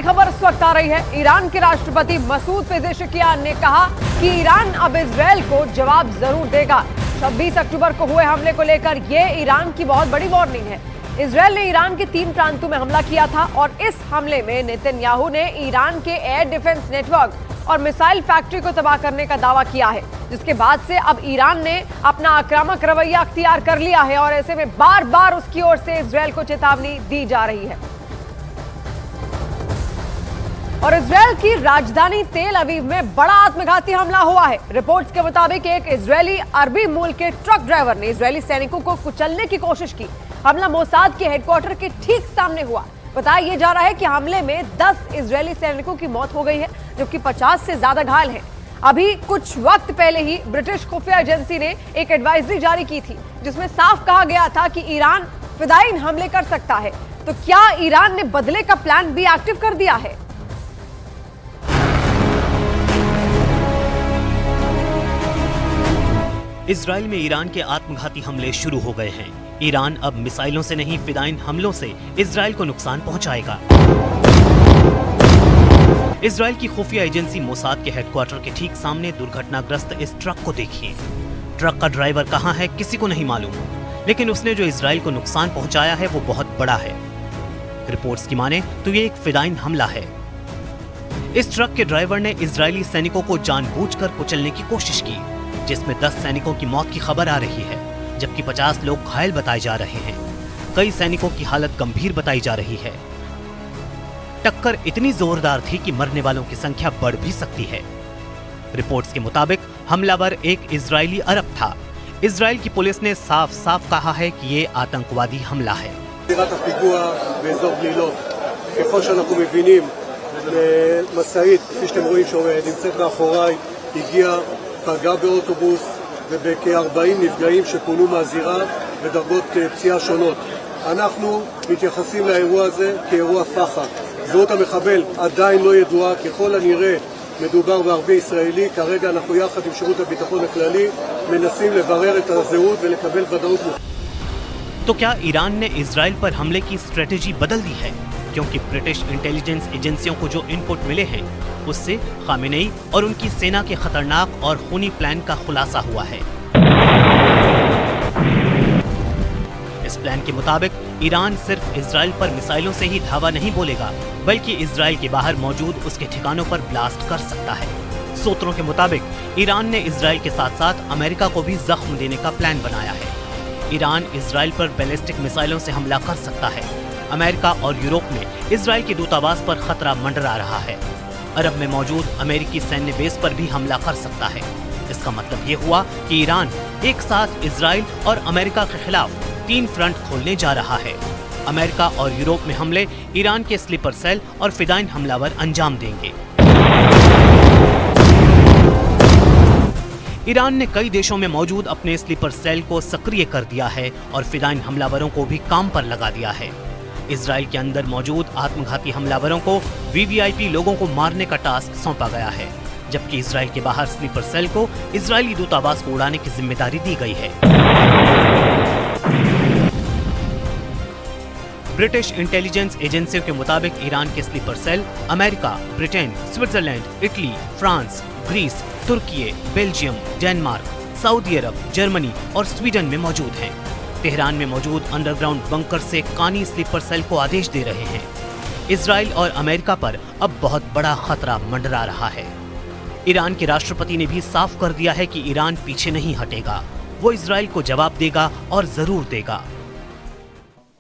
खबर इस वक्त आ रही है। ईरान के राष्ट्रपति मसूद पेजेशकियान ने कहा कि ईरान अब इजरायल को जवाब जरूर देगा। 26 अक्टूबर को हुए हमले को लेकर यह ईरान की बहुत बड़ी वार्निंग है। इजरायल ने ईरान के 3 प्रांतों में हमला किया था और इस हमले में नेतन्याहू ने ईरान के एयर डिफेंस नेटवर्क और मिसाइल फैक्ट्री को तबाह करने का दावा किया है, जिसके बाद से अब ईरान ने अपना आक्रामक रवैया अख्तियार कर लिया है और ऐसे में बार बार उसकी ओर से इजरायल को चेतावनी दी जा रही है। और इजरायल की राजधानी तेल अवीव में बड़ा आत्मघाती हमला हुआ है। रिपोर्ट्स के मुताबिक एक इजरायली अरबी मूल के ट्रक ड्राइवर ने इजरायली सैनिकों को कुचलने की कोशिश की। हमला मोसाद के हेडक्वार्टर के ठीक सामने हुआ। बताया जा रहा है कि हमले में 10 इजरायली सैनिकों की मौत हो गई है, जबकि 50 से ज्यादा घायल हैं। अभी कुछ वक्त पहले ही ब्रिटिश खुफिया एजेंसी ने एक एडवाइजरी जारी की थी, जिसमें साफ कहा गया था कि ईरान फिदायीन हमले कर सकता है। तो क्या ईरान ने बदले का प्लान भी एक्टिव कर दिया है? इजरायल में ईरान के आत्मघाती हमले शुरू हो गए हैं। ईरान अब मिसाइलों से नहीं, फिदायीन हमलों से इजरायल को नुकसान पहुंचाएगा। इजरायल की खुफिया एजेंसी मोसाद के हेडक्वार्टर के ठीक सामने दुर्घटनाग्रस्त इस ट्रक को देखिए। ट्रक का ड्राइवर कहां है किसी को नहीं मालूम, लेकिन उसने जो इजरायल को नुकसान पहुंचाया है वो बहुत बड़ा है। रिपोर्ट्स की माने तो ये एक फिदायीन हमला है। इस ट्रक के ड्राइवर ने इजरायली सैनिकों को जानबूझकर कुचलने की कोशिश की, जिसमें 10 सैनिकों की मौत की खबर आ रही है, जबकि 50 लोग घायल बताए जा रहे हैं। कई सैनिकों की हालत गंभीर बताई जा रही है। टक्कर इतनी जोरदार थी कि मरने वालों की संख्या बढ़ भी सकती है। रिपोर्ट्स के मुताबिक हमलावर एक इजरायली अरब था। इजरायल की पुलिस ने साफ साफ कहा है कि ये आतंकवादी हमला है। פגע באוטובוס ובכ-40 נפגעים שפונו מהזירה בדרגות פציעה שונות. אנחנו מתייחסים לאירוע הזה כאירוע פח"ע. זהות המחבל עדיין לא ידועה, ככל הנראה מדובר בערבי ישראלי. כרגע אנחנו יחד עם שירות הביטחון הכללי מנסים לברר את הזהות ולקבל ודאות. तो क्या ईरान ने इजरायल पर हमले की स्ट्रेटेजी बदल दी है? क्योंकि ब्रिटिश इंटेलिजेंस एजेंसियों को जो इनपुट मिले हैं, उससे खामेनेई और उनकी सेना के खतरनाक और खूनी प्लान का खुलासा हुआ है। इस प्लान के मुताबिक ईरान सिर्फ इजरायल पर मिसाइलों से ही धावा नहीं बोलेगा, बल्कि इजरायल के बाहर मौजूद उसके ठिकानों पर ब्लास्ट कर सकता है। सूत्रों के मुताबिक ईरान ने इजरायल के साथ साथ अमेरिका को भी जख्म देने का प्लान बनाया है। ईरान इजरायल पर बैलिस्टिक मिसाइलों से हमला कर सकता है। अमेरिका और यूरोप में इजरायल के दूतावास पर खतरा मंडरा रहा है। अरब में मौजूद अमेरिकी सैन्य बेस पर भी हमला कर सकता है। इसका मतलब ये हुआ कि ईरान एक साथ इजरायल और अमेरिका के खिलाफ 3 फ्रंट खोलने जा रहा है। अमेरिका और यूरोप में हमले ईरान के स्लीपर सेल और फिदायीन हमलावर अंजाम देंगे। ईरान ने कई देशों में मौजूद अपने स्लीपर सेल को सक्रिय कर दिया है और फिदायीन हमलावरों को भी काम पर लगा दिया है। इजरायल के अंदर मौजूद आत्मघाती हमलावरों को वीवीआईपी लोगों को मारने का टास्क सौंपा गया है, जबकि इजरायल के बाहर स्लीपर सेल को इजरायली दूतावास को उड़ाने की जिम्मेदारी दी गई है। ब्रिटिश इंटेलिजेंस एजेंसियों के मुताबिक ईरान के sleeper cell America, Britain, Switzerland, Italy, France, Greece, Turkey, Belgium, Denmark, Saudi Arab, Germany और स्वीडन में मौजूद हैं। तेहरान में मौजूद अंडरग्राउंड बंकर से कानी स्लीपर सेल को आदेश दे रहे हैं। इजरायल और अमेरिका पर अब बहुत बड़ा खतरा मंडरा रहा है। ईरान के राष्ट्रपति ने भी साफ कर दिया है कि ईरान पीछे नहीं हटेगा, वो इजरायल को जवाब देगा और जरूर देगा।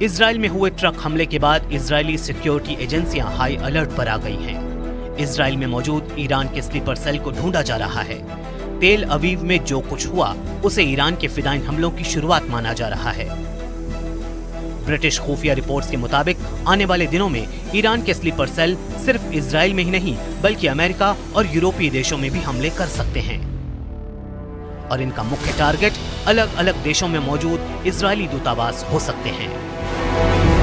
इजरायल में हुए ट्रक हमले के बाद इजरायली सिक्योरिटी एजेंसियां हाई अलर्ट पर आ गई हैं। इजरायल में मौजूद ईरान के स्लीपर सेल को ढूंढा जा रहा है। तेल अवीव में जो कुछ हुआ उसे ईरान के फिदायीन हमलों की शुरुआत माना जा रहा है। ब्रिटिश खुफिया रिपोर्ट्स के मुताबिक आने वाले दिनों में ईरान के स्लीपर सेल सिर्फ इजराइल में ही नहीं बल्कि अमेरिका और यूरोपीय देशों में भी हमले कर सकते हैं और इनका मुख्य टारगेट अलग अलग देशों में मौजूद इजरायली दूतावास हो सकते हैं।